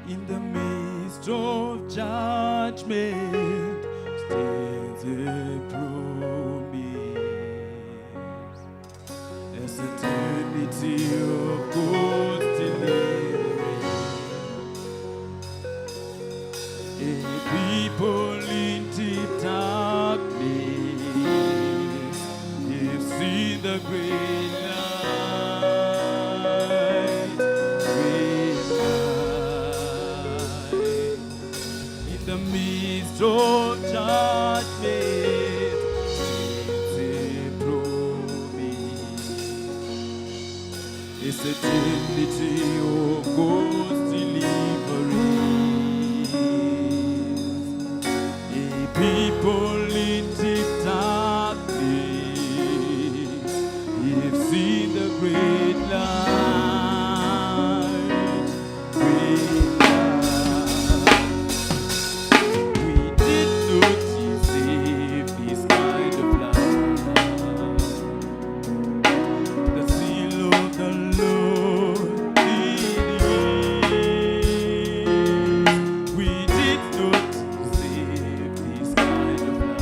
In the midst of judgment stands a promise, as eternity of God's deliverance. A people in deep darkness have seen the great light. Great light. In the midst of judgment stands a promise. It's the dignity of God's deliverance. A people in deep darkness have seen the great light. Great light. We did not deserve this kind of love. The seal of the Lord did it. We did not deserve this kind of love.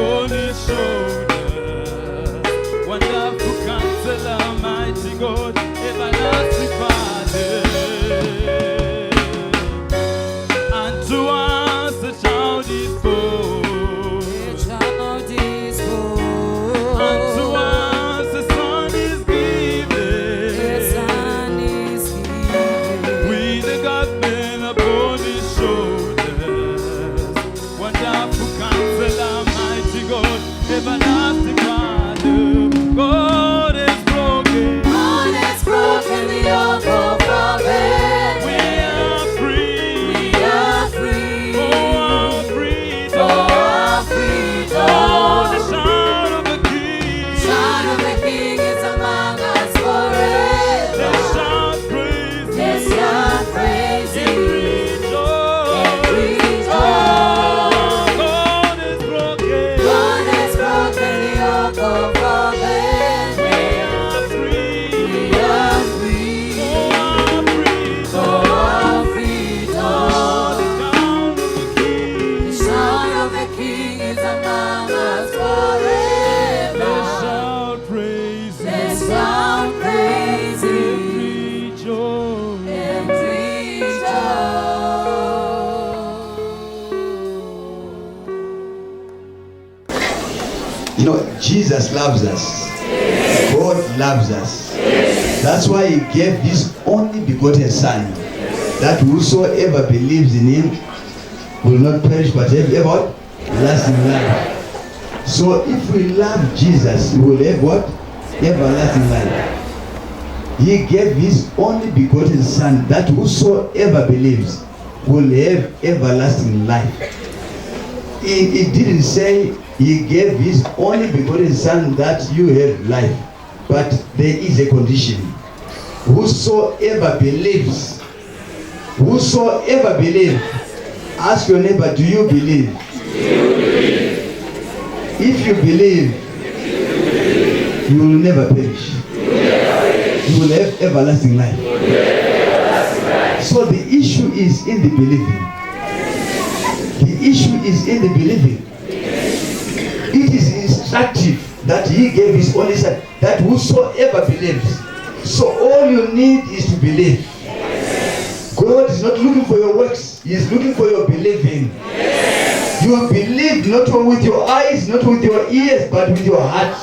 upon his shoulders. Wonderful Counselor, mighty God, everlasting Father. Unto us a child is born. Unto us a son is given. With the government upon his shoulders. Wonderful Counselor, mighty God, everlasting Father. God is broken. The yoke of our bed. We are free. We are free. For our freedom. For our freedom. Oh, the shout of the King. Son of the King is among us forever. Let's shout praise. Let's shout praise And Him. rejoice. And rejoice. God is broken. God has broken the yoke of our bed. We are free. We are free. For our freedom. For our freedom. The Son of the King is among us forever. Let's shout praise. Let's shout praise Him. Rejoice. And rejoice. You know, Jesus loves us. God loves us. That's why He gave His only begotten Son, that whosoever believes in Him will not perish but have what? Lasting life. So if we love Jesus, we will have what? Everlasting life. He gave His only begotten Son, that whosoever believes will have everlasting life. It didn't say He gave His only begotten Son that you have life, but there is a condition. Whosoever believes, whosoever believes. Ask your neighbor, do you believe? If you believe, you will never perish. You will have everlasting life. So the issue is in the believing. The issue is in the believing. It is instructive that He gave His only Son, that whosoever believes. So all you need is to believe. God is not looking for your works. He is looking for your believing. You believe not with your eyes, not with your ears, but with your heart.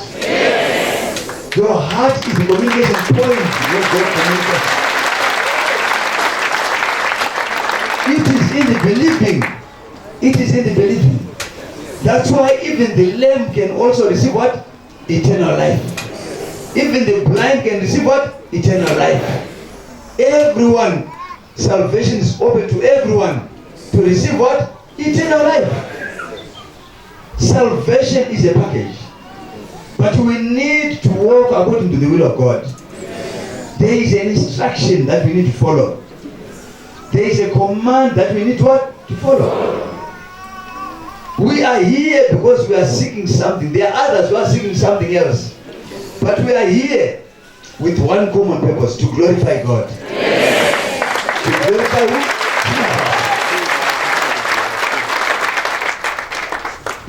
Your heart is the communication point where God communicates. It is in the believing. It is in the believing. That's why even the lame can also receive what? Eternal life. Even the blind can receive what? Eternal life. Everyone, salvation is open to everyone to receive what? Eternal life. Salvation is a package. But we need to walk according to the will of God. There is an instruction that we need to follow. There is a command that we need to what? To follow. We are here because we are seeking something. There are others who are seeking something else. But we are here with one common purpose, to glorify God. To glorify who?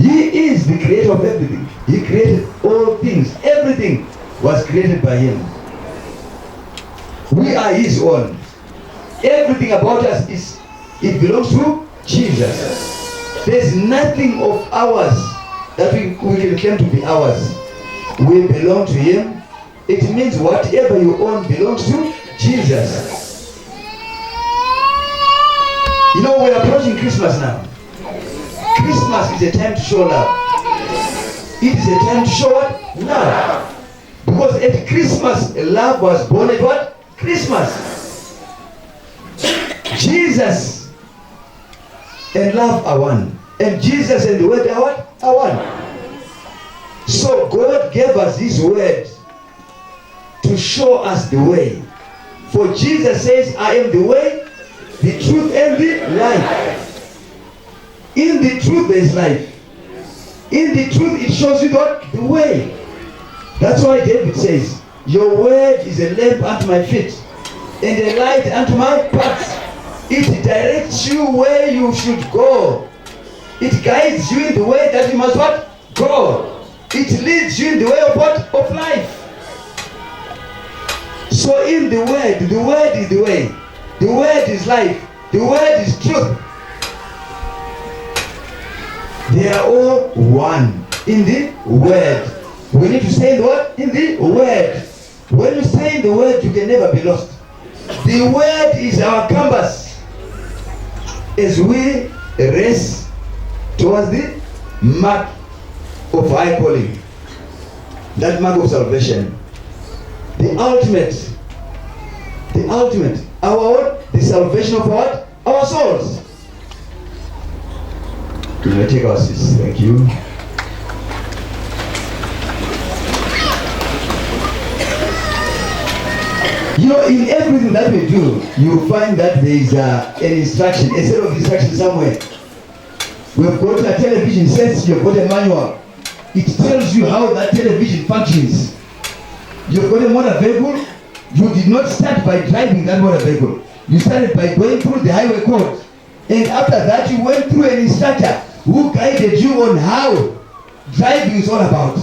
He is the creator of everything. He created all things. Everything was created by Him. We are His own. Everything about us it belongs to Jesus. There's nothing of ours that we can claim to be ours. We belong to Him. It means whatever you own belongs to Jesus. You know, we're approaching Christmas now. Christmas is a time to show love. It is a time to show what? Love. Because at Christmas, love was born at what? Christmas. Jesus and love are one. And Jesus and the Word are what? Are one. So God gave us His Word to show us the way. For Jesus says, I am the way, the truth, and the life. In the truth there is life. In the truth it shows you what? The way. That's why David says, your word is a lamp unto my feet and a light unto my path. It directs you where you should go. It guides you in the way that you must what? God. It leads you in the way of what? Of life. So in the word is the way. The word is life. The word is truth. They are all one in the word. We need to say the word in the word. When you say in the word, you can never be lost. The word is our compass as we race towards the mark of high calling, that mark of salvation, the ultimate, the salvation of what? Our souls. You may take our seats. Thank you. You know, in everything that we do, you find that there is an instruction, a set of instructions somewhere. We've got a television set, you've got a manual. It tells you how that television functions. You've got a motor vehicle. You did not start by driving that motor vehicle. You started by going through the highway code. And after that, you went through an instructor who guided you on how driving is all about.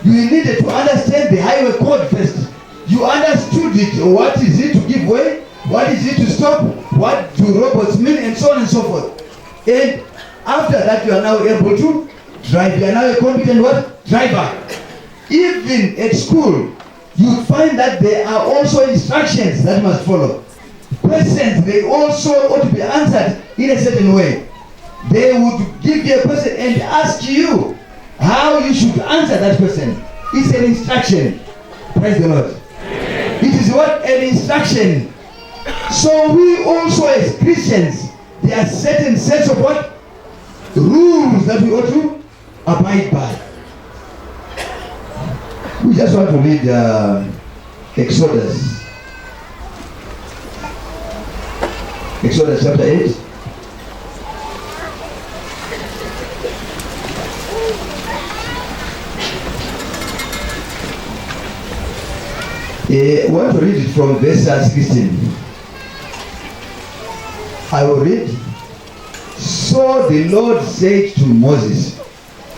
You needed to understand the highway code first. You understood it. What is it to give way? What is it to stop? What do robots mean? And so on and so forth. And after that, you are now able to drive. You are now a competent what? Driver. Even at school, you find that there are also instructions that must follow. Questions, they also ought to be answered in a certain way. They would give you a question and ask you how you should answer that question. It's an instruction. Praise the Lord. It is what? An instruction. So we also as Christians, there are certain sets of what? Rules that we ought to abide by. We just want to read Exodus. Exodus chapter 8. I want to read it from verse 16. I will read. So the Lord said to Moses,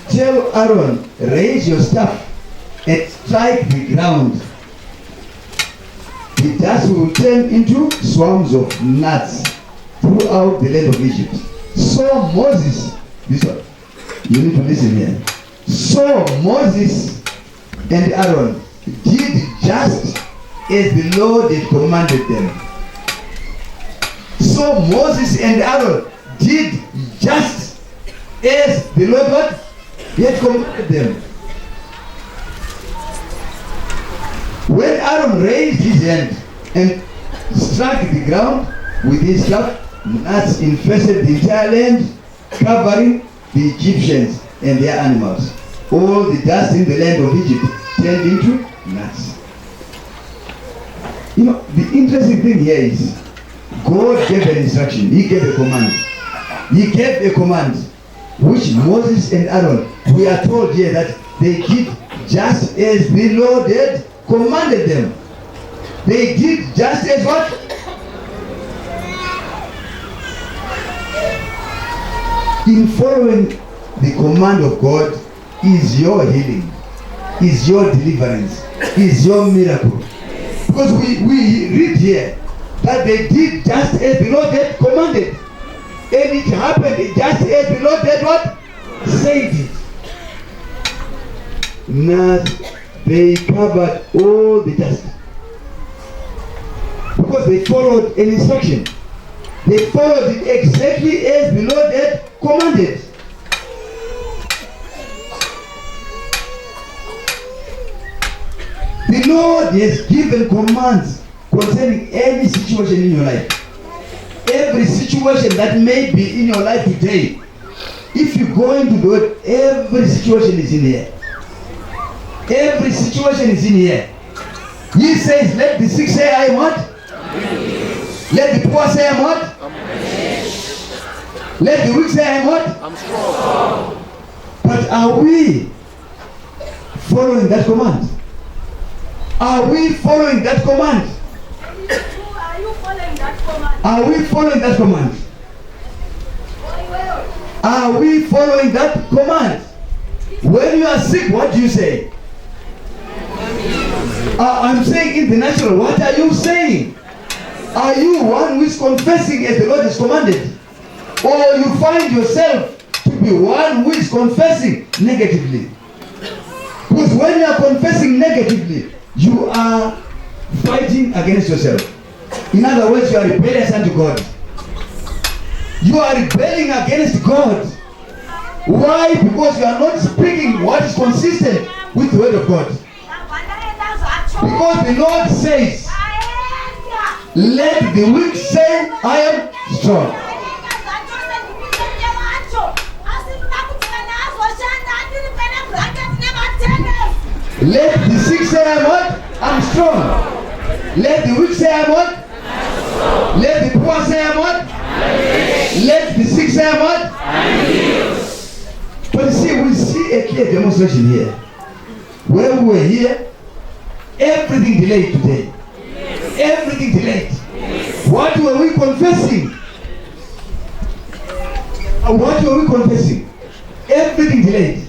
tell Aaron, raise your staff and strike the ground. The dust will turn into swarms of gnats throughout the land of Egypt. So Moses, this one, you need to listen here. So Moses and Aaron did just as the Lord had commanded them. So Moses and Aaron did just as the Lord had commanded them. When Aaron raised his hand and struck the ground with his staff, gnats infested the entire land, covering the Egyptians and their animals. All the dust in the land of Egypt turned into gnats. You know, the interesting thing here is God gave an instruction. He gave a command. He gave a command which Moses and Aaron, we are told here that they did just as the Lord had commanded them. They did just as what? In following the command of God is your healing, is your deliverance, is your miracle. Because we read here that they did just as the Lord had commanded. And it happened just as the Lord had what? Said it. Now they covered all the dust. Because they followed an instruction. They followed it exactly as the Lord had commanded. The Lord has given commands concerning any situation in your life. Every situation that may be in your life today, if you go into the word, every situation is in here. Every situation is in here. He says, let the sick say, I am what? Let the poor say, I am what? Let the weak say, I am what? I'm strong. But are we following that command? Are we following that command? Are you following that command? Are we following that command? Are we following that command? When you are sick, what do you say? I'm saying in the natural, what are you saying? Are you one who is confessing as the Lord has commanded? Or you find yourself to be one who is confessing negatively? Because when you are confessing negatively, you are fighting against yourself. In other words, you are rebellious unto God. You are rebelling against God. Why? Because you are not speaking what is consistent with the word of God. Because the Lord says, let the weak say, I am strong. Let the sick say, I am what? I'm strong. Let the weak say, I am what? Let the poor say, I am what? Let the sick say, I am what? But you see, we see a clear demonstration here. When we were here, everything delayed today. Everything delayed. What were we confessing? What were we confessing? Everything delayed.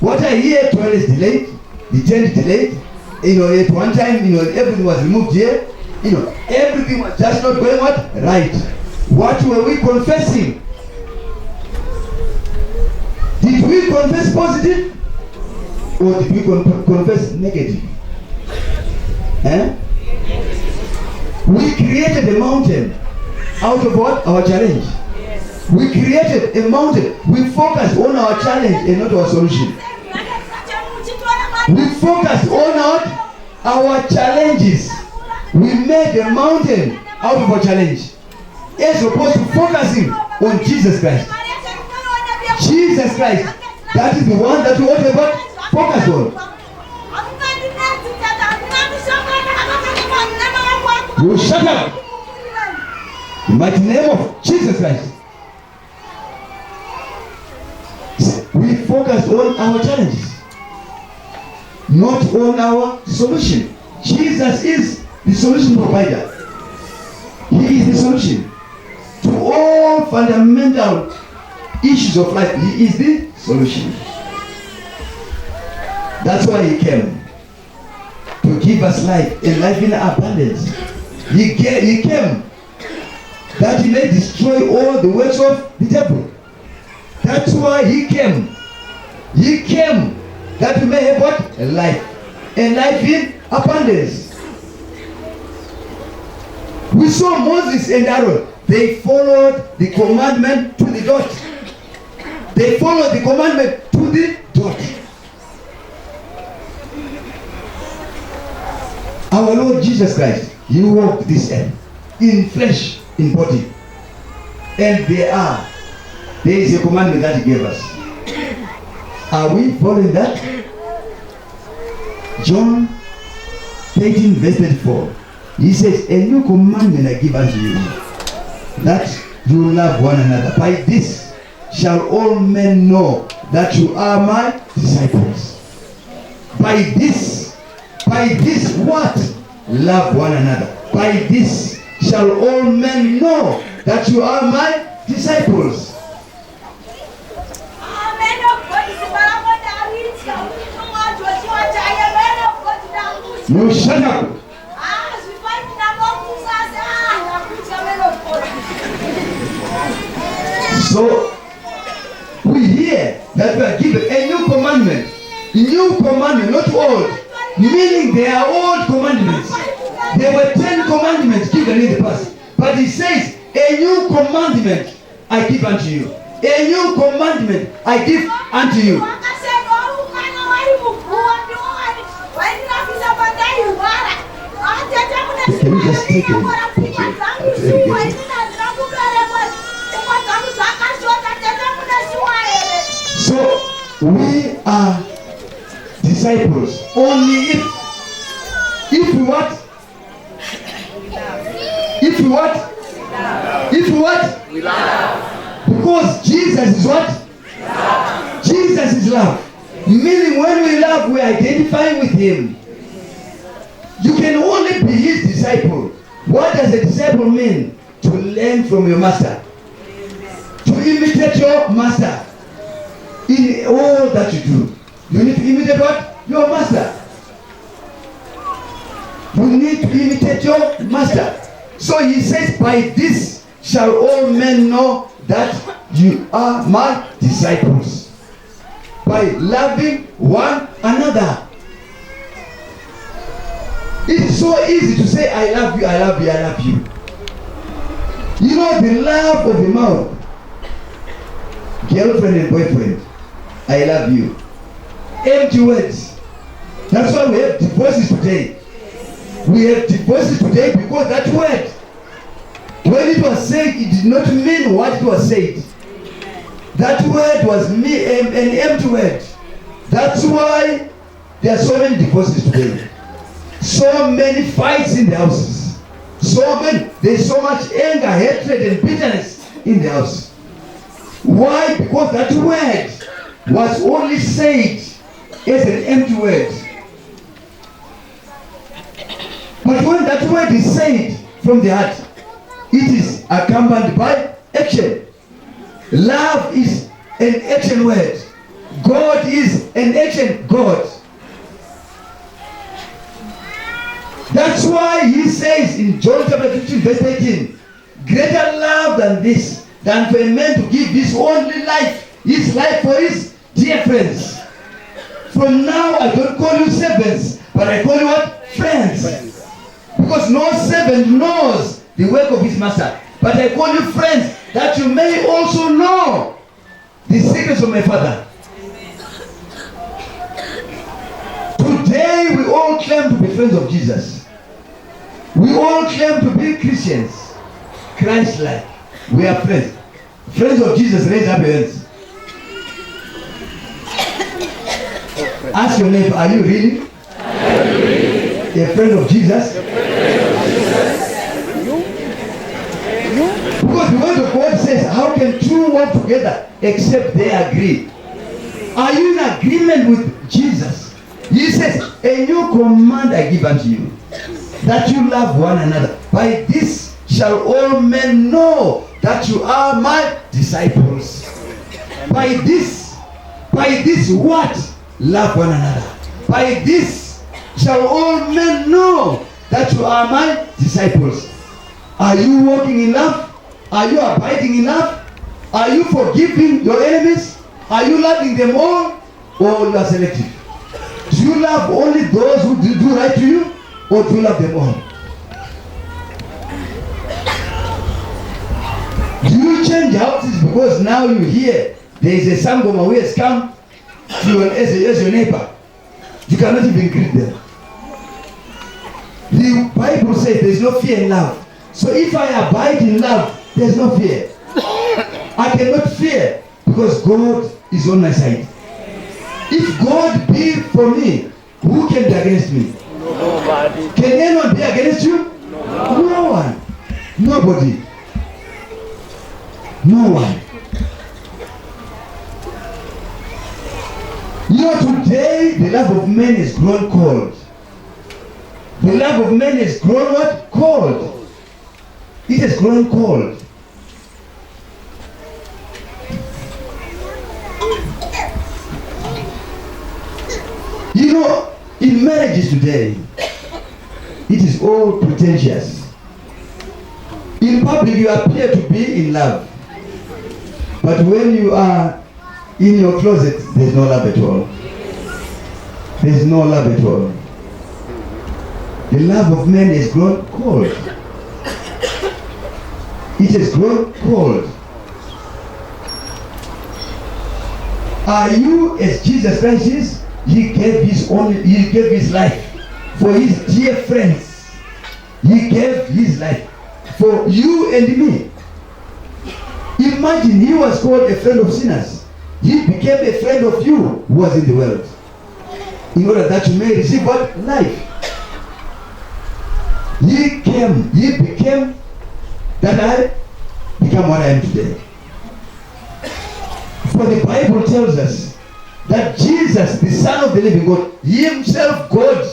What I hear, toilet is delayed, the tent delayed. At one time, everything was removed here. Everything was just not going what? Right. What were we confessing? Did we confess positive? Or did we confess negative? We created a mountain out of what? Our challenge. We created a mountain. We focused on our challenge and not our solution. We focused on our challenges. We made a mountain out of our challenge, as opposed to focusing on Jesus Christ. Jesus Christ. That is the one that we ought to focus on. You shut up. In the mighty name of Jesus Christ. We focus on our challenges, not on our solution. Jesus is the solution provider. He is the solution to all fundamental issues of life. He is the solution. That's why he came, to give us life, and life in abundance. He came that he may destroy all the works of the devil. That's why he came. He came that we may have what? A life. And life in abundance. We saw Moses and Aaron. They followed the commandment to the dot. They followed the commandment to the dot. Our Lord Jesus Christ, he walked this earth in flesh, in body. And there is a commandment that he gave us. Are we following that? John 13 verse 34. He says, a new commandment I give unto you, that you love one another. By this shall all men know that you are my disciples. By this what? Love one another. By this shall all men know that you are my disciples. You shut up. So we hear that we are given a new commandment. New commandment, not old. Meaning they are old commandments. There were 10 commandments given in the past. But he says, a new commandment I give unto you. A new commandment I give unto you. Can you just take it? So we are disciples only if we what? If we what? If we what? We love. Because Jesus is what? Love. Jesus is love. Meaning when we love, we identify with him. You can only be his disciple. What does a disciple mean? To learn from your master. To imitate your master. In all that you do, you need to imitate what? Your master. You need to imitate your master. So he says, by this shall all men know that you are my disciples. By loving one another. It is so easy to say, I love you, I love you, I love you. You know the love of the mouth. Girlfriend and boyfriend. I love you. Empty words. That's why we have divorces today. We have divorces today because that word, when it was said, it did not mean what it was said. That word was an empty word. That's why there are so many divorces today. So many fights in the houses. There's so much anger, hatred, and bitterness in the house. Why? Because that word was only said as an empty word. But when that word is said from the heart, it is accompanied by action. Love is an action word. God is an action God. That's why he says in John chapter 15 verse 18, greater love than this, than for a man to give his only life, his life for his dear friends. From now I don't call you servants, but I call you what? Friends. Because no servant knows the work of his master. But I call you friends, that you may also know the secrets of my Father. Today we all claim to be friends of Jesus. We all claim to be Christians. Christ-like. We are friends. Friends of Jesus, raise up your hands. Ask your neighbor, are you really a friend of Jesus? Because the word of God says, how can two walk together except they agree? Are you in agreement with Jesus? He says, a new command I give unto you, that you love one another. By this shall all men know that you are my disciples. By this what? Love one another. By this shall all men know that you are my disciples. Are you walking in love? Are you abiding in love? Are you forgiving your enemies? Are you loving them all? Or you are selective? Do you love only those who do right to you? Or do you love them all? Do you change houses because now you hear there is a Sangoma who has come to you as your neighbor? You cannot even greet them. The Bible says there is no fear in love. So if I abide in love, there is no fear. I cannot fear because God is on my side. If God be for me, who can be against me? Nobody. Can anyone be against you? No one. Nobody. No one. You know, today the love of men is grown cold. The love of men is grown what? Cold. It has grown cold. You know, in marriages today, it is all pretentious. In public, you appear to be in love. But when you are in your closet, there's no love at all. There's no love at all. The love of men has grown cold. It has grown cold. Are you as Jesus Christ is? He gave his life for his dear friends. He gave his life for you and me. Imagine he was called a friend of sinners. He became a friend of you who was in the world. In order that you may receive what? Life. He became that I become what I am today. For the Bible tells us that Jesus, the Son of the living God, he himself God,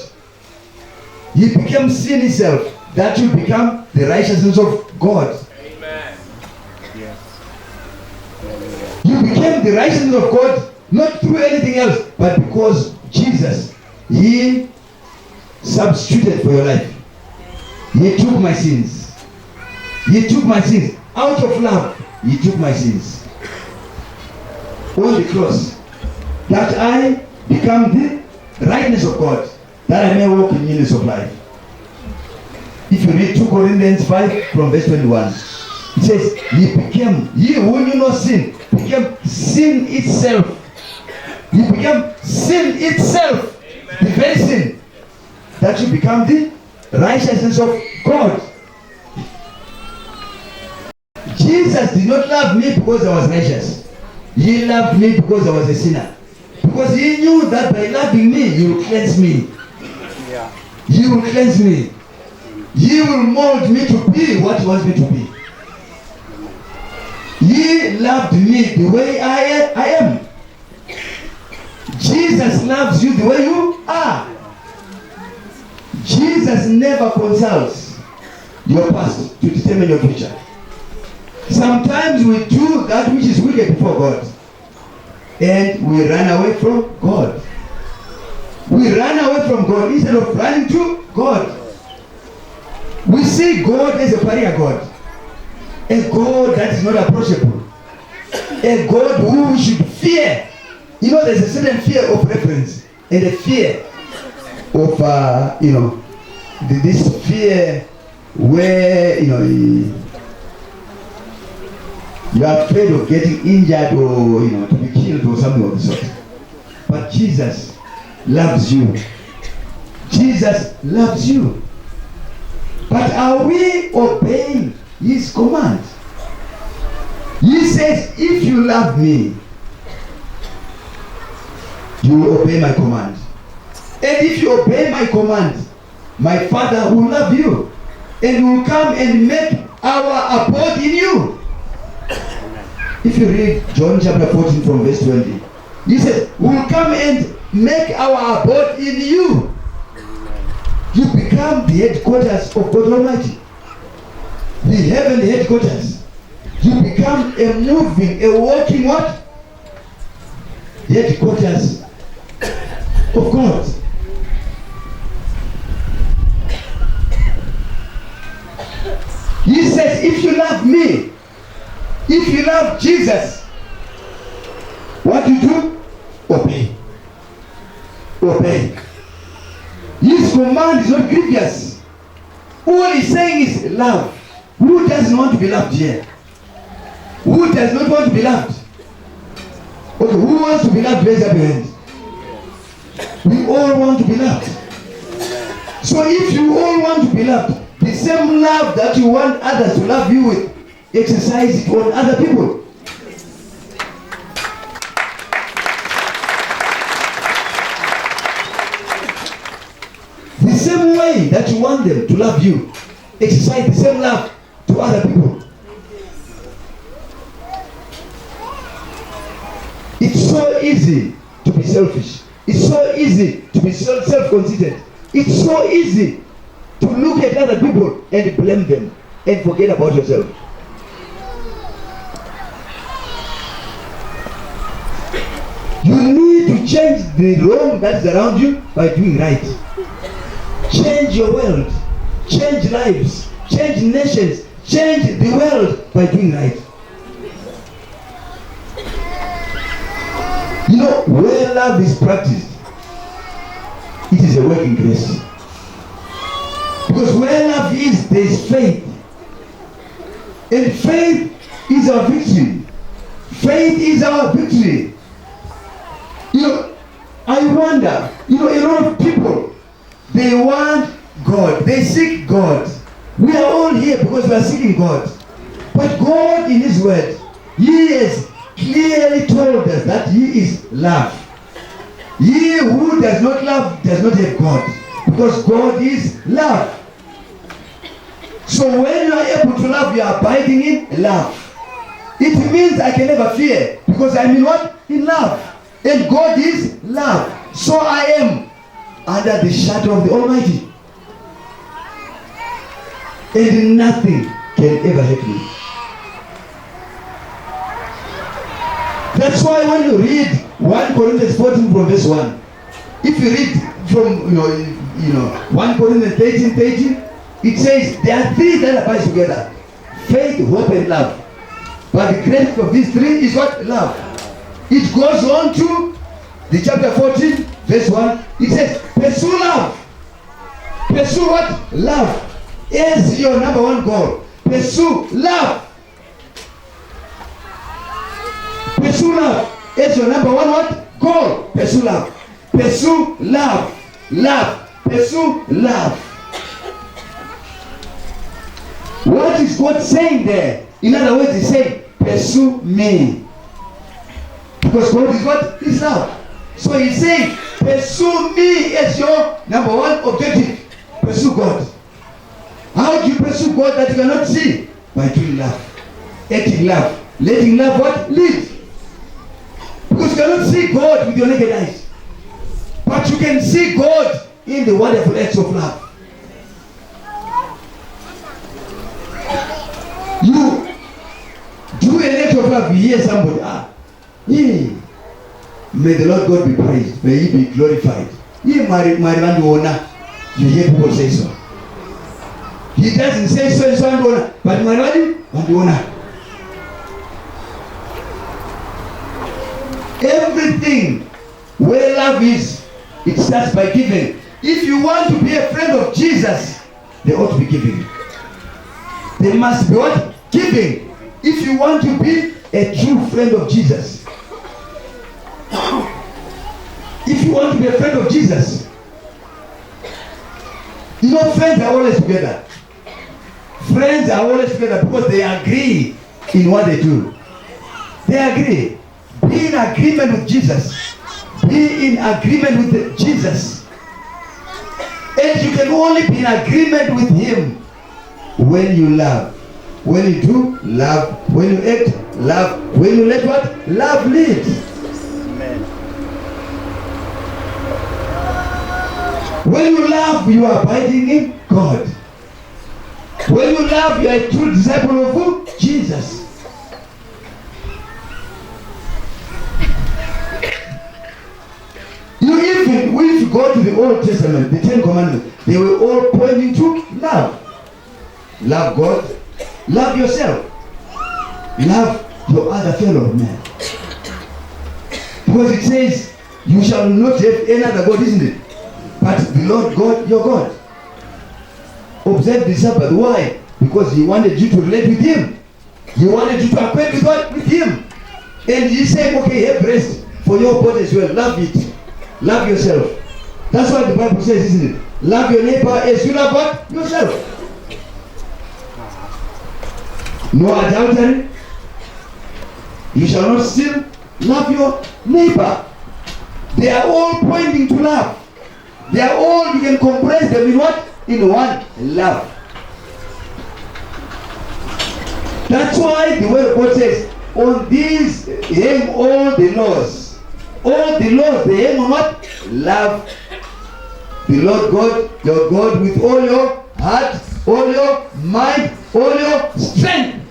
he became sin himself, that you become the righteousness of God. Amen. Yes. You became the righteousness of God Not through anything else, but because Jesus, He substituted for your life. He took my sins. He took my sins. Out of love, He took my sins. On the cross, that I become the rightness of God, that I may walk in newness of life. If you read 2 Corinthians 5 from verse 21, it says, He who knew no sin, became sin itself. He became sin itself. Amen. The very sin. That you become the righteousness of God. Jesus did not love me because I was righteous. He loved me because I was a sinner. Because He knew that by loving me, He will cleanse me. Yeah. He will cleanse me. He will mold me to be what He wants me to be. He loved me the way I am. Jesus loves you the way you are. Jesus never consults your past to determine your future. Sometimes we do that which is wicked before God, and we run away from God. We run away from God instead of running to God. We see God as a pariah God, a God that is not approachable, a God who we should fear. You know, there's a certain fear of reference and a fear of, this fear where, you are afraid of getting injured or, to be killed or something of the sort. But Jesus loves you. Jesus loves you. But are we obeying His command? He says, if you love me, you will obey my command. And if you obey my command, my Father will love you and will come and make our abode in you. If you read John chapter 14 from verse 20, He says, we will come and make our abode in you. You become the headquarters of God Almighty. The heavenly headquarters. You become a moving, a walking what? Headquarters of God. He says, if you love me, if you love Jesus, what you do? Obey. Obey. His command is not grievous. All He's saying is love. Who doesn't want to be loved here? Who does not want to be loved? Okay, who wants to be loved? Raise up your hands. We all want to be loved. So if you all want to be loved, the same love that you want others to love you with, exercise it on other people. The same way that you want them to love you, exercise the same love to other people. It's so easy to be selfish. It's so easy to be self-conceited. It's so easy to look at other people and blame them and forget about yourself. You need to change the wrong that is around you by doing right. Change your world. Change lives. Change nations. Change the world by doing right. You know, where love is practiced, it is a working grace. Because where love is, there is faith. And faith is our victory. Faith is our victory. You know, I wonder, a lot of people, they want God. They seek God. We are all here because we are seeking God. But God in His word, He has clearly told us that He is love. He who does not love does not have God, because God is love. So when you are able to love, you are abiding in love. It means I can never fear, because I'm in what? In love. And God is love. So I am under the shadow of the Almighty. And nothing can ever hurt me. That's why when you read 1 Corinthians 14 from verse 1. If you read from 1 Corinthians 13, it says there are three that abide together: faith, hope, and love. But the greatest of these three is what? Love. It goes on to the chapter 14, verse 1. It says, pursue love. Pursue what? Love. Is your number one goal. Pursue love. Pursue love. Is your number one what? Goal. Pursue love. Pursue love. Love. Pursue love. What is God saying there? In other words, He's saying, pursue me. Because God is what? Is love. So He's saying, pursue me as your number one objective. Pursue God. How do you pursue God that you cannot see? By doing love. Acting love. Letting love what? Lead. Because you cannot see God with your naked eyes. But you can see God in the wonderful acts of love. You do an act of love, you hear somebody, yeah. May the Lord God be praised. May He be glorified. Yeah, you hear people say so. He doesn't say so and so and honor, but everything where love is, it starts by giving. If you want to be a friend of Jesus, they ought to be giving. They must be what? Giving. If you want to be a true friend of Jesus. If you want to be a friend of Jesus. You know, friends are always together. Friends are always together because they agree in what they do. They agree. Be in agreement with Jesus. Be in agreement with Jesus. And you can only be in agreement with Him when you love. When you do, love. When you act, love. When you let what? Love lead. Amen. When you love, you are abiding in God. When you love, you are a true disciple of who? Jesus. You even, if you go to the Old Testament, the 10 Commandments, they were all pointing to love. Love God. Love yourself. Love your other fellow man. Because it says, you shall not have any other God, isn't it? But the Lord God, your God. Observe the Sabbath. Why? Because He wanted you to relate with Him. He wanted you to acquaint with what? With Him. And He said, okay, have rest for your body as well. Love it. Love yourself. That's what the Bible says, isn't it? Love your neighbor as you love what? Yourself. No adultery. You shall not steal. Love your neighbor. They are all pointing to love. They are all, you can compress them in what? In one, love. That's why the word of God says, on these hang all the laws. All the laws, they hang on what? Love the Lord God, your God, with all your heart, all your mind, all your strength.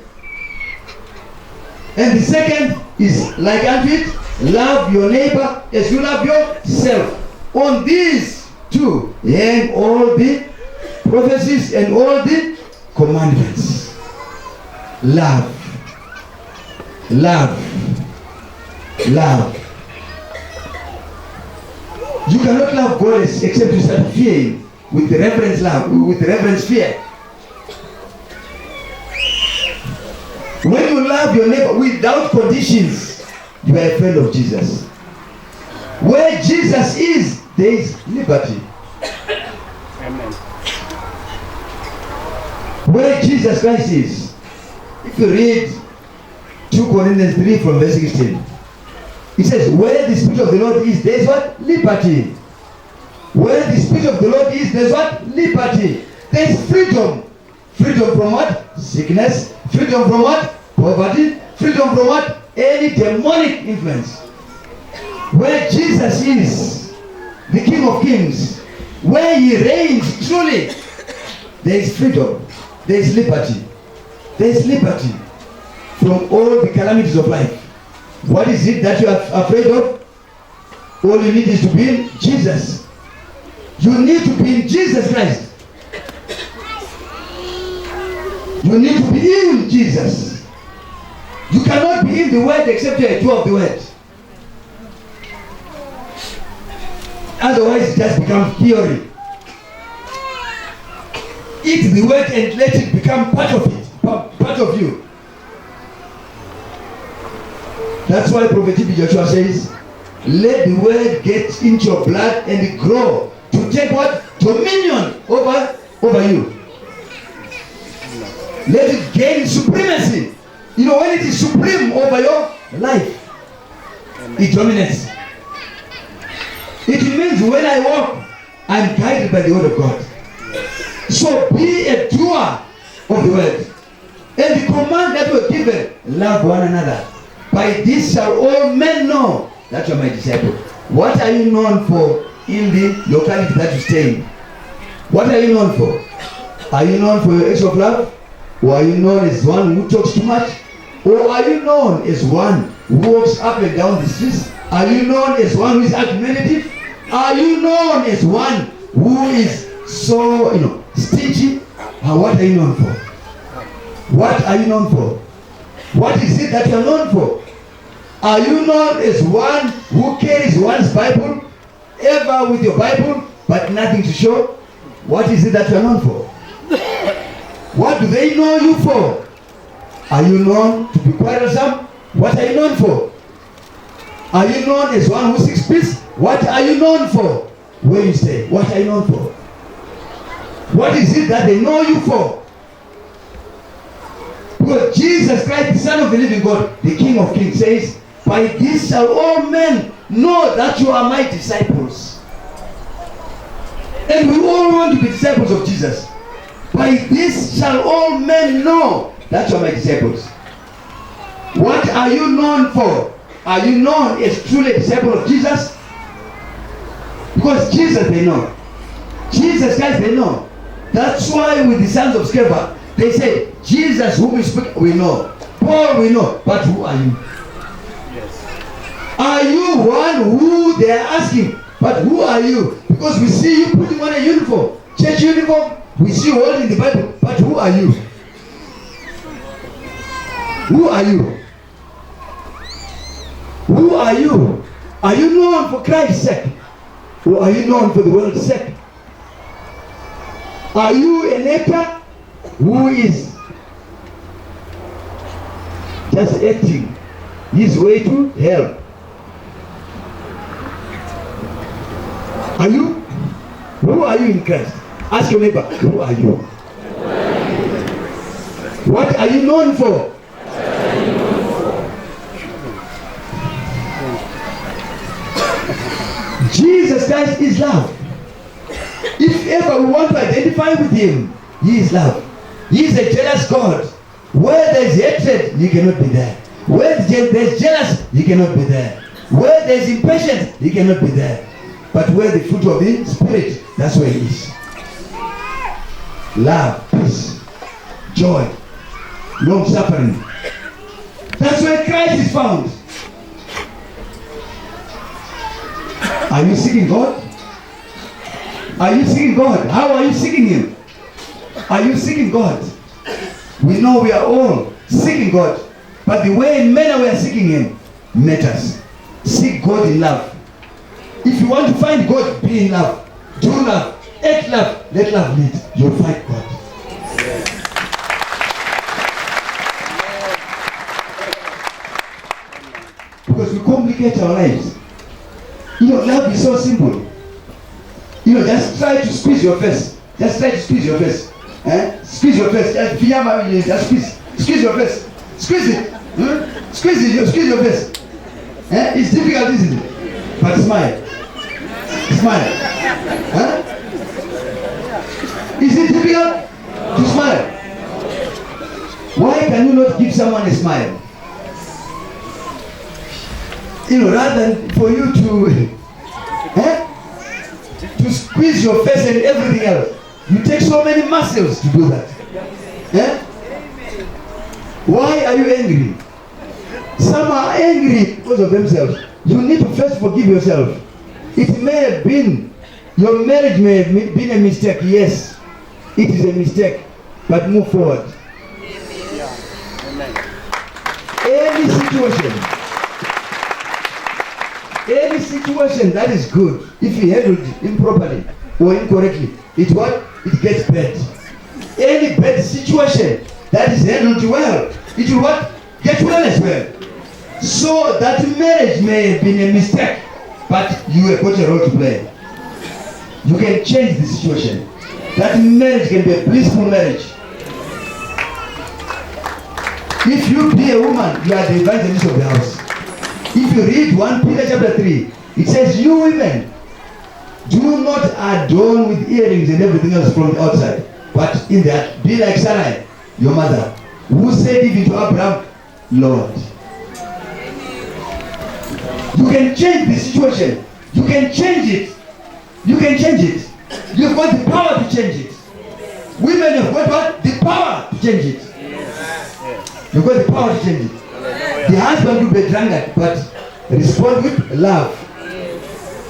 And the second is like unto it, love your neighbor as you love yourself. On these two hang all the prophecies and all the commandments. Love. Love. Love. You cannot love God except you start fearing with the reverence love, with the reverence fear. When you love your neighbor without conditions, you are a friend of Jesus. Where Jesus is, there is liberty. Amen. Where Jesus Christ is, if you read 2 Corinthians 3 from verse 16, it says, where the Spirit of the Lord is, there is what? Liberty. Where the Spirit of the Lord is, there is what? Liberty. There is freedom. Freedom from what? Sickness. Freedom from what? Poverty. Freedom from what? Any demonic influence. Where Jesus is, the King of Kings, where He reigns truly, there is freedom. There is liberty. There is liberty from all the calamities of life. What is it that you are afraid of? All you need is to be in Jesus. You need to be in Jesus Christ. You need to be in Jesus. You cannot be in the word except you are a doer of the word. Otherwise it just becomes theory. Eat the word and let it become part of it, part of you. That's why Prophet T.B. Joshua says, let the word get into your blood and grow to take what? Dominion over you. Let it gain supremacy. You know, when it is supreme over your life, it dominates. It means when I walk, I'm guided by the word of God. So be a doer of the word. And the command that was given, love one another. By this shall all men know that you are my disciple. What are you known for in the locality that you stay in? What are you known for? Are you known for your acts of love? Or are you known as one who talks too much? Or are you known as one who walks up and down the streets? Are you known as one who is argumentative? Are you known as one who is so, stingy? What are you known for? What are you known for? What is it that you are known for? Are you known as one who carries one's Bible, ever with your Bible, but nothing to show? What is it that you are known for? What do they know you for? Are you known to be quarrelsome? What are you known for? Are you known as one who seeks peace? What are you known for? Where you stay, what are you known for? What is it that they know you for? Because Jesus Christ, the Son of the living God, the King of Kings, says, by this shall all men know that you are my disciples. And we all want to be disciples of Jesus. By this shall all men know that you are my disciples. What are you known for? Are you known as truly a disciple of Jesus? Because Jesus they know. Jesus Christ they know. That's why with the sons of Sceva, they say, Jesus whom we speak, we know. Paul we know. But who are you? Yes. Are you one who they are asking? But who are you? Because we see you putting on a uniform. Church uniform. We see you holding the Bible. But who are you? Who are you? Who are you? Are you known for Christ's sake? Or are you known for the world's sake? Are you an actor who is just acting his way to hell? Are you? Who are you in Christ? Ask your neighbor, who are you? What are you known for? Jesus Christ is love. If ever we want to identify with him, he is love. He is a jealous God. Where there is hatred, he cannot be there. Where there is jealous, he cannot be there. Where there is impatience, he cannot be there. But where the fruit of the Spirit, that's where he is. Love, peace, joy, long suffering. That's where Christ is found. Are you seeking God? Are you seeking God? How are you seeking him? Are you seeking God? We know we are all seeking God. But the way and manner we are seeking him matters. Seek God in love. If you want to find God, be in love. Do love. Act love. Let love lead. You'll find God. Because we complicate our lives. Love is so simple. Just try to squeeze your face. Just try to squeeze your face. Squeeze your face. Just squeeze. Squeeze your face. Squeeze it. Squeeze it. Squeeze your face. It's difficult, isn't it? But smile. Smile. Is it difficult to smile? Why can you not give someone a smile? Rather than for you to squeeze your face and everything else. You take so many muscles to do that. Why are you angry? Some are angry because of themselves. You need to first forgive yourself. It may have been, your marriage may have been a mistake. Yes, it is a mistake. But move forward. Any situation that is good, if you handle it improperly or incorrectly, it gets bad. Any bad situation that is handled well, it will get well as well. So that marriage may have been a mistake, but you have got a role to play. You can change the situation. That marriage can be a blissful marriage. If you be a woman, you are the evangelist of the house. If you read 1 Peter chapter 3, it says, you women, do not adorn with earrings and everything else from the outside, but in that, be like Sarai, your mother, who said even to Abraham, Lord. You can change the situation. You can change it. You can change it. You've got the power to change it. Women have got what? The power to change it. You've got the power to change it. The husband will be drunkard, but respond with love.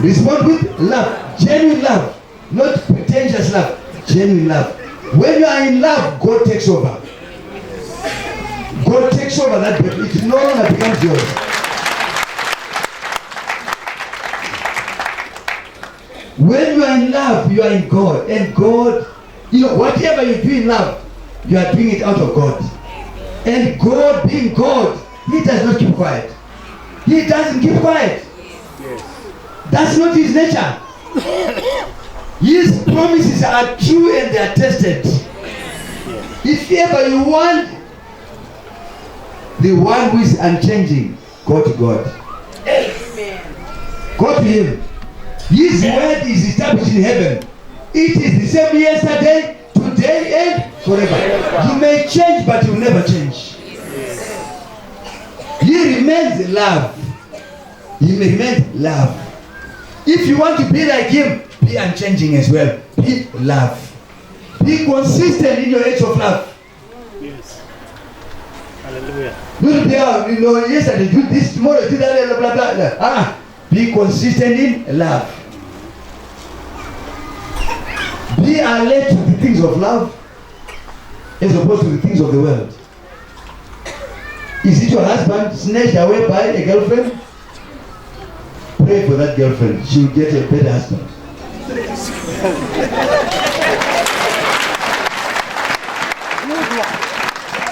Respond with love. Genuine love. Not pretentious love. Genuine love. When you are in love, God takes over. God takes over that baby. It no longer becomes yours. When you are in love, you are in God. And God, whatever you do in love, you are doing it out of God. And God, being God, He does not keep quiet. He doesn't keep quiet. That's not His nature. His promises are true and they are tested. If ever you want the one who is unchanging, go to God. Amen. Go to Him. His word is established in heaven. It is the same yesterday, today, and forever. You may change, but you will never change. He remains love. He remains love. If you want to be like Him, be unchanging as well. Be love. Be consistent in your age of love. Yes. Hallelujah. Yesterday do this, tomorrow do that, blah blah blah. Be consistent in love. Be alert to the things of love as opposed to the things of the world. Is it your husband snatched away by a girlfriend? Pray for that girlfriend. She will get a better husband.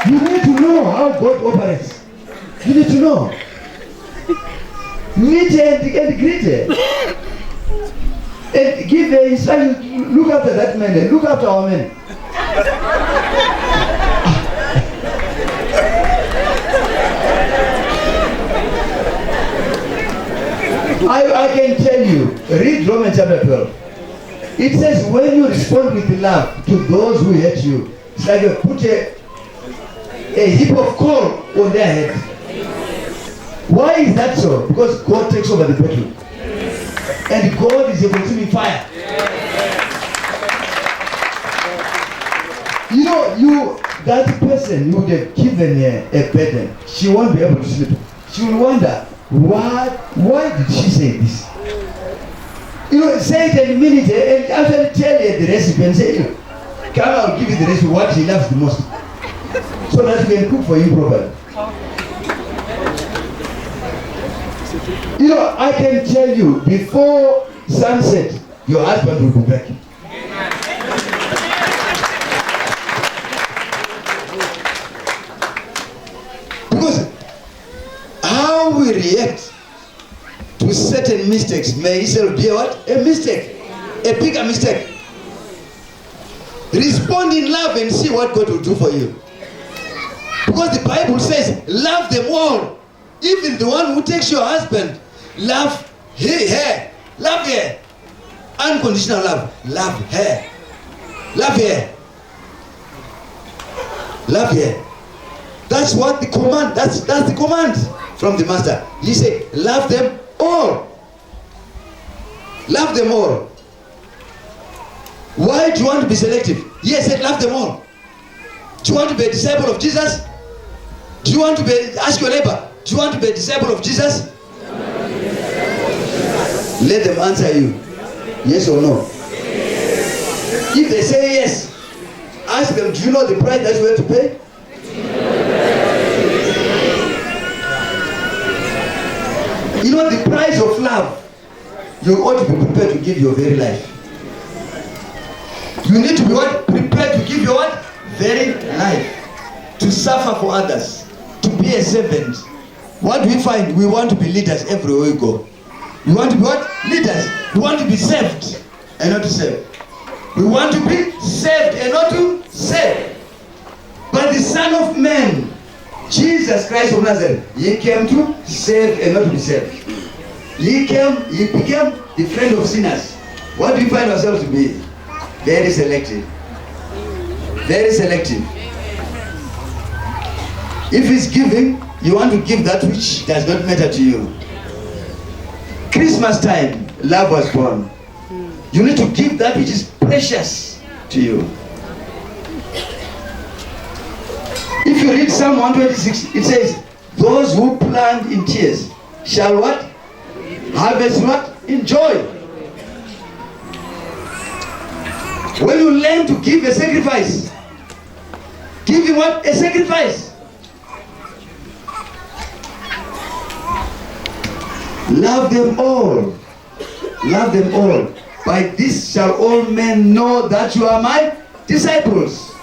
You need to know how God operates. You need to know. Meet and greet her. And give the instruction. Look after that man. Look after our men. I can tell you, read Romans chapter 12. It says when you respond with love to those who hate you, it's like you put a heap of coal on their head. Why is that so? Because God takes over the battle. And God is a consuming fire. That person, you would have given her a burden. She won't be able to sleep. She will wonder, why did she say this? Say it in a minute and after tell her the recipe and say, come, I'll give you the recipe, what she loves the most. So that you can cook for him properly. I can tell you, before sunset, your husband will be back. Because how we react to certain mistakes may itself be what? A mistake. A bigger mistake. Respond in love and see what God will do for you. Because the Bible says, love them all. Even the one who takes your husband, love her. Love her. Unconditional love. Love her. Love her. Love her. That's what the command, that's the command from the master. He said, love them all. Love them all. Why do you want to be selective? He said, love them all. Do you want to be a disciple of Jesus? Do you want to be, ask your neighbor, do you want to be a disciple of Jesus? Let them answer you. Yes or no? If they say yes, ask them, do you know the price that you have to pay? You know the price of love. You ought to be prepared to give your very life. You need to be what? Prepared to give your what? Very life. To suffer for others. To be a servant. What do we find? We want to be leaders everywhere we go. We want to be what? Leaders. We want to be saved and not to serve. We want to be saved and not to serve. But the Son of Man, Jesus Christ of Nazareth, he came to save and not to be saved. He became the friend of sinners. What do we find ourselves to be? Very selective. Very selective. If he's giving, you want to give that which does not matter to you. Christmas time, love was born. You need to give that which is precious to you. If you read Psalm 126, it says, those who plant in tears shall what? Harvest what? In joy. When you learn to give a sacrifice, give him what? A sacrifice. Love them all. Love them all. By this shall all men know that you are my disciples.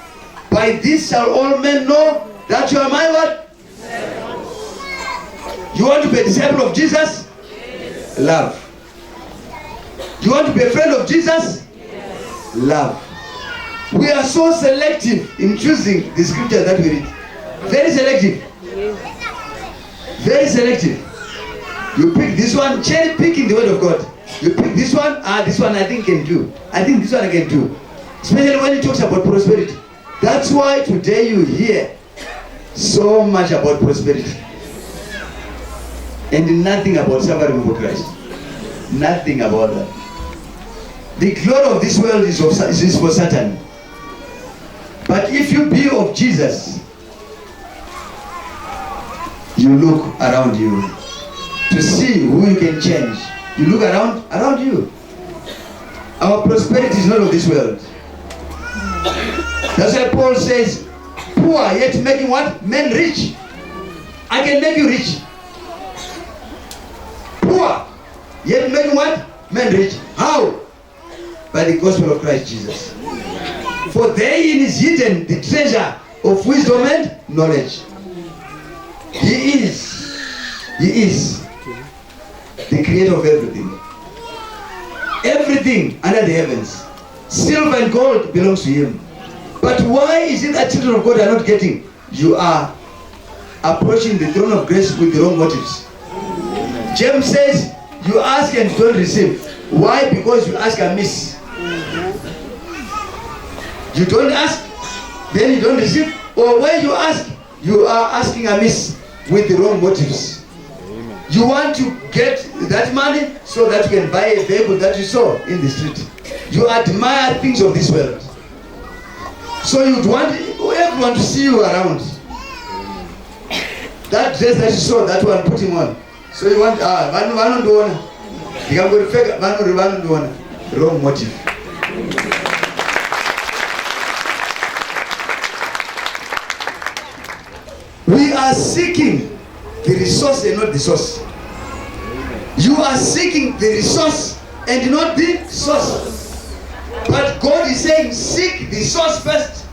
By this shall all men know that you are my what? You want to be a disciple of Jesus? Yes. Love. You want to be a friend of Jesus? Yes. Love. We are so selective in choosing the scripture that we read. Very selective. Very selective. You pick this one, cherry picking the word of God. You pick this one I think can do. I think this one I can do. Especially when it talks about prosperity. That's why today you hear so much about prosperity. And nothing about suffering for Christ. Nothing about that. The glory of this world is for Satan. But if you be of Jesus, you look around you to see who you can change. You look around you. Our prosperity is not of this world. That's why Paul says, poor yet making what? Men rich. I can make you rich. Poor yet making what? Men rich. How? By the gospel of Christ Jesus. For therein is hidden the treasure of wisdom and knowledge. He is the creator of everything. Everything under the heavens, silver and gold, belongs to him. But why is it that children of God are not getting? You are approaching the throne of grace with the wrong motives. James says, you ask and don't receive. Why? Because you ask amiss. You don't ask, then you don't receive. Or when you ask, you are asking amiss with the wrong motives. You want to get that money so that you can buy a vehicle that you saw in the street. You admire things of this world. So you'd want everyone to see you around. That dress that you saw, that one, put him on. So you want, wrong motive. We are seeking the resource and not the source. You are seeking the resource and not the source. But God is saying, seek the source first.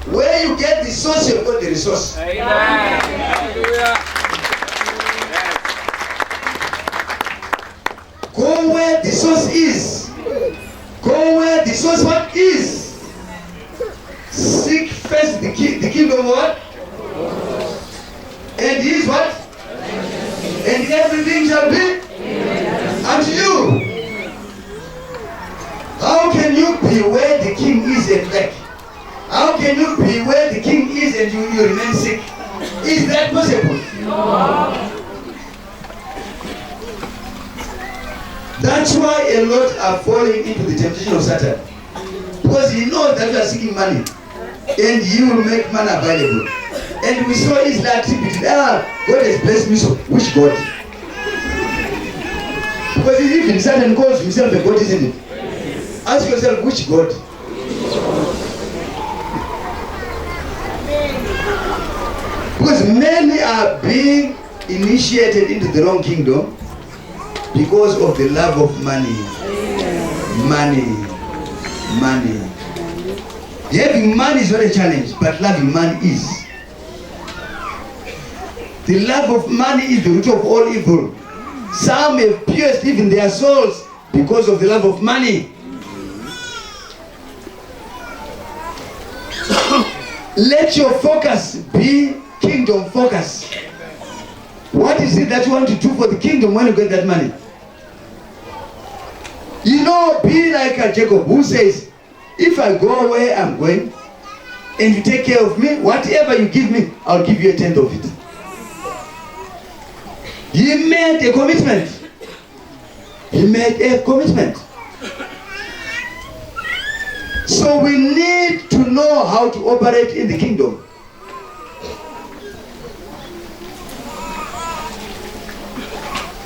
Where you get the source, you've got the resource. Go where the source is. Go where the source what is. Seek first the kingdom what? And his what? And everything shall be unto you. How can you be where the king is and lack? How can you be where the king is and you remain sick? Is that possible? No. That's why a lot are falling into the temptation of Satan. Because he knows that you are seeking money. And he will make money available. And we saw his activity. God has blessed me so. Which God? Because even Satan calls himself a God, isn't it? Ask yourself, which God? Because many are being initiated into the wrong kingdom because of the love of money. Money. Having money is not a challenge, but loving money is. The love of money is the root of all evil. Some have pierced even their souls because of the love of money. Let your focus be kingdom focus. What is it that you want to do for the kingdom when you get that money? You know, be like a Jacob who says, if I go where I'm going and you take care of me, whatever you give me, I'll give you a tenth of it. He made a commitment. He made a commitment. So we need to know how to operate in the kingdom.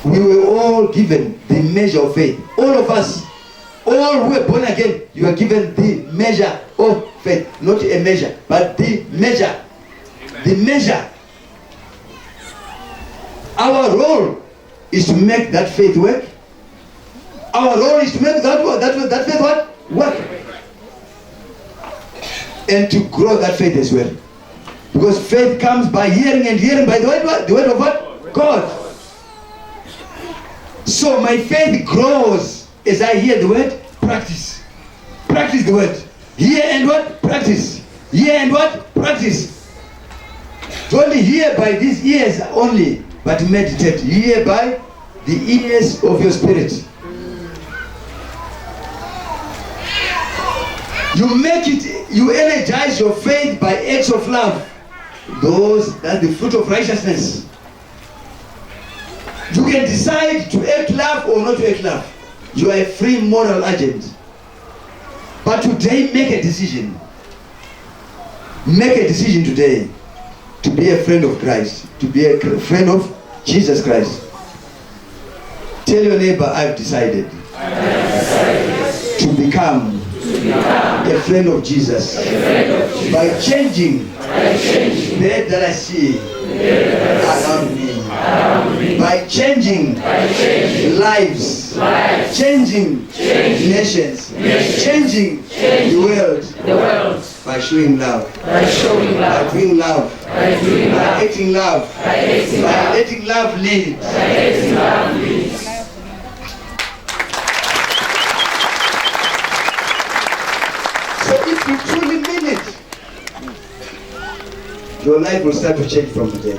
We were all given the measure of faith. All of us, all who were born again, you are given the measure of faith. Not a measure, but the measure. The measure. Our role is to make that faith work. Our role is to make that faith what? Work. And to grow that faith as well. Because faith comes by hearing, and hearing by the word of what? God. So my faith grows as I hear the word, practice. Practice the word. Hear and what? Practice. Hear and what? Practice. Don't hear by these ears only, but meditate. Hear by the ears of your spirit. You make it, you energize your faith by acts of love. That's the fruit of righteousness. You can decide to act love or not to act love. You are a free moral agent. But today, make a decision. Make a decision today to be a friend of Christ, to be a friend of Jesus Christ. Tell your neighbor, I've decided to become a friend of Jesus by changing that that I see around me. By changing lives, changing nations, changing the world by showing love, by doing love, by acting love, by letting love lead. So if you truly mean it, your life will start to change from today.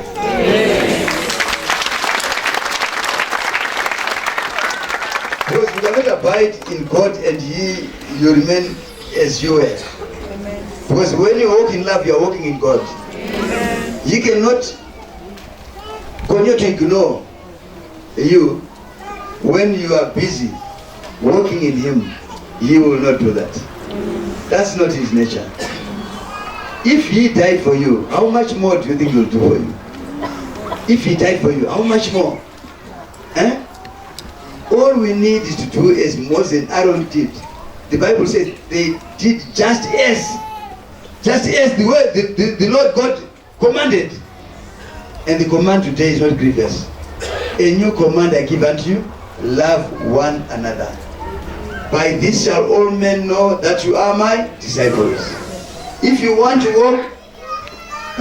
Because you cannot abide in God and you remain as you were. Because when you walk in love, you are walking in God. He cannot continue to ignore you when you are busy walking in Him. He will not do that. That's not His nature. If He died for you, how much more do you think He'll do for you? If He died for you, how much more? All we need is to do as Moses and Aaron did. The Bible says they did just as the word the Lord God commanded. And the command today is not grievous. A new command I give unto you, love one another. By this shall all men know that you are my disciples. If you want to walk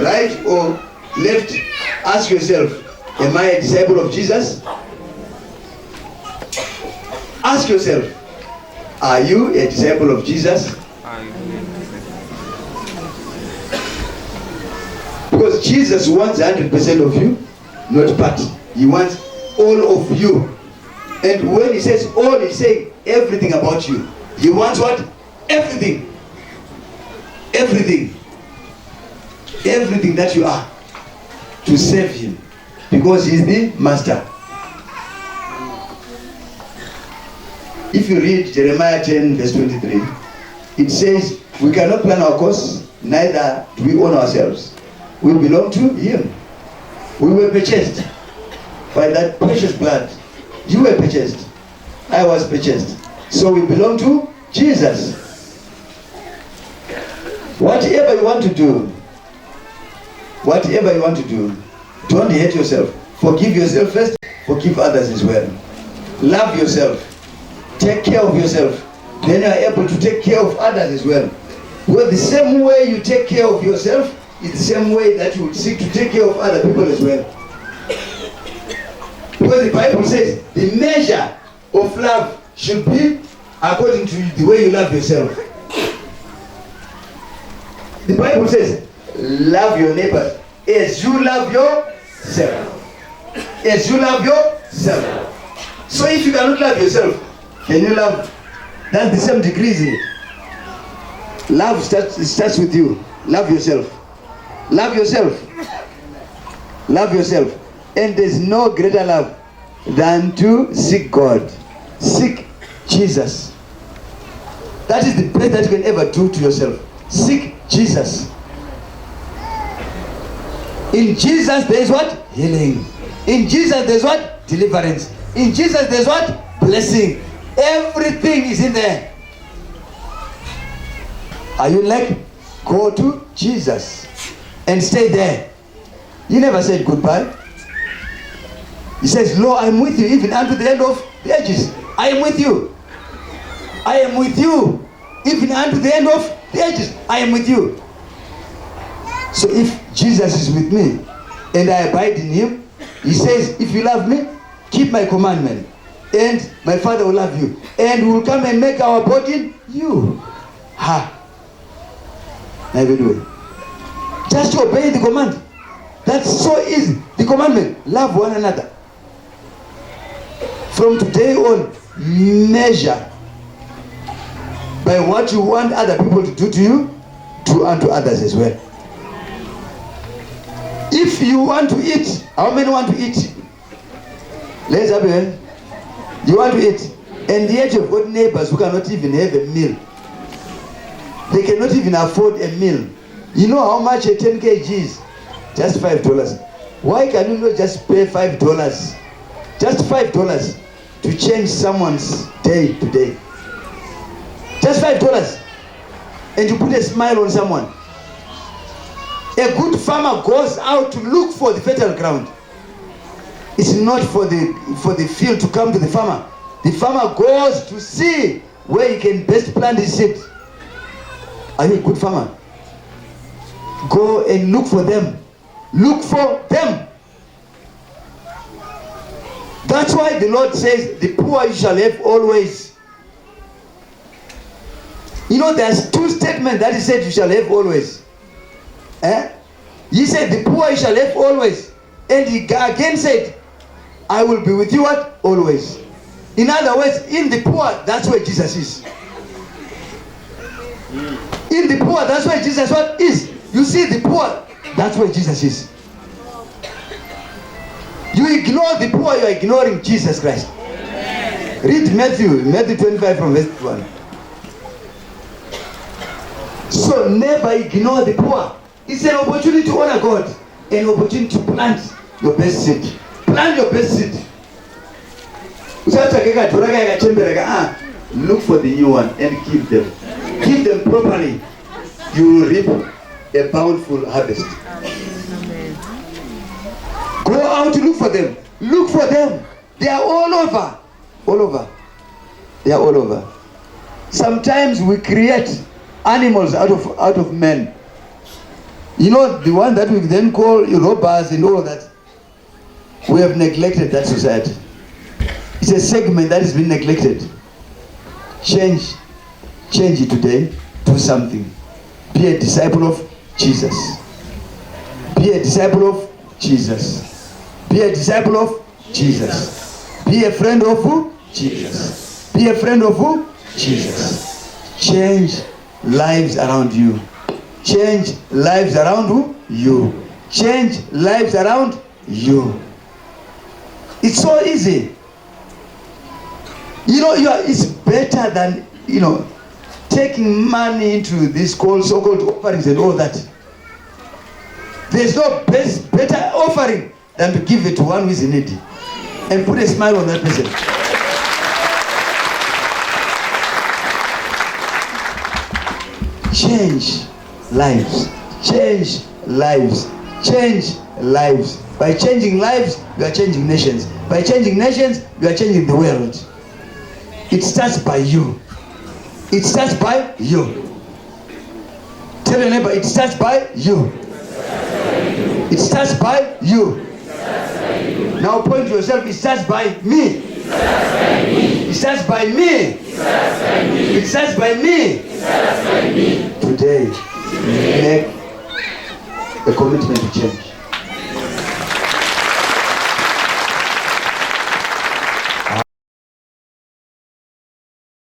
right or left, ask yourself, am I a disciple of Jesus? Ask yourself, are you a disciple of Jesus? Because Jesus wants 100% of you, not part. He wants all of you. And when He says all, He's saying everything about you. He wants what? Everything. Everything. Everything that you are, to serve Him. Because He's the master. If you read Jeremiah 10 verse 23, it says, we cannot plan our course, neither do we own ourselves. We belong to Him. We were purchased by that precious blood. You were purchased. I was purchased. So we belong to Jesus. Whatever you want to do, don't hate yourself. Forgive yourself first, forgive others as well. Love yourself. Take care of yourself. Then you are able to take care of others as well. Well, the same way you take care of yourself is the same way that you would seek to take care of other people as well. Because the Bible says the measure of love should be according to the way you love yourself. The Bible says, love your neighbor as you love yourself. As you love yourself. So if you cannot love yourself, can you love? That's the same degree, isn't it? Love starts with you. Love yourself. Love yourself. Love yourself. And there's no greater love than to seek God. Seek Jesus. That is the best that you can ever do to yourself. Seek Jesus. In Jesus there is what? Healing. In Jesus there is what? Deliverance. In Jesus there is what? Blessing. Everything is in there. Are you like? Go to Jesus and stay there. He never said goodbye. He says, Lo, I am with you even unto the end of the ages. I am with you. I am with you even unto the end of the ages. I am with you. So if Jesus is with me and I abide in him, he says, if you love me, keep my commandment, and my Father will love you, and we will come and make our body you. Ha. Hallelujah. Just to obey the command. That's so easy. The commandment, love one another. From today on, measure by what you want other people to do to you, do unto others as well. If you want to eat, how many want to eat? Let's have a. You want to eat, and yet you've got neighbors who cannot even have a meal. They cannot even afford a meal. You know how much a 10 kg is? Just $5. Why can you not just pay $5? Just $5 to change someone's day today. Just $5, and you put a smile on someone. A good farmer goes out to look for the fertile ground. It's not for the field to come to the farmer. The farmer goes to see where he can best plant his seed. Are you a good farmer? Go and look for them. Look for them. That's why the Lord says, the poor you shall have always. You know, there's two statements that he said you shall have always. He said, the poor you shall have always. And he again said, I will be with you what? Always. In other words, in the poor, that's where Jesus is. In the poor, that's where Jesus what is. You see the poor, that's where Jesus is. You ignore the poor, you are ignoring Jesus Christ. Amen. Read Matthew 25 from verse 1. So never ignore the poor. It's an opportunity to honor God, an opportunity to plant your best seed. Plant your best seed. Look for the new one and give them. Give them properly. You will reap a bountiful harvest. Go out to look for them. Look for them. They are all over. All over. They are all over. Sometimes we create animals out of men. You know, the one that we then call robbers and all that. We have neglected that society. It's a segment that has been neglected. Change it today. Do something. Be a disciple of Jesus. Be a disciple of Jesus. Be a disciple of Jesus. Be a friend of who? Jesus. Be a friend of who? Jesus. Change lives around you. Change lives around who? You. Change lives around you. It's so easy. You know, it's better than, taking money into this so-called offerings and all that. There's no better offering than to give it to one who is in need and put a smile on that person. change lives. Change lives. Change lives. By changing lives, you are changing nations. By changing nations, you are changing the world. It starts by you. It starts by you. Tell your neighbor, it starts by you. It starts by you. Now point to yourself, it starts by me. It starts by me. It starts by me. Today, make a commitment to change.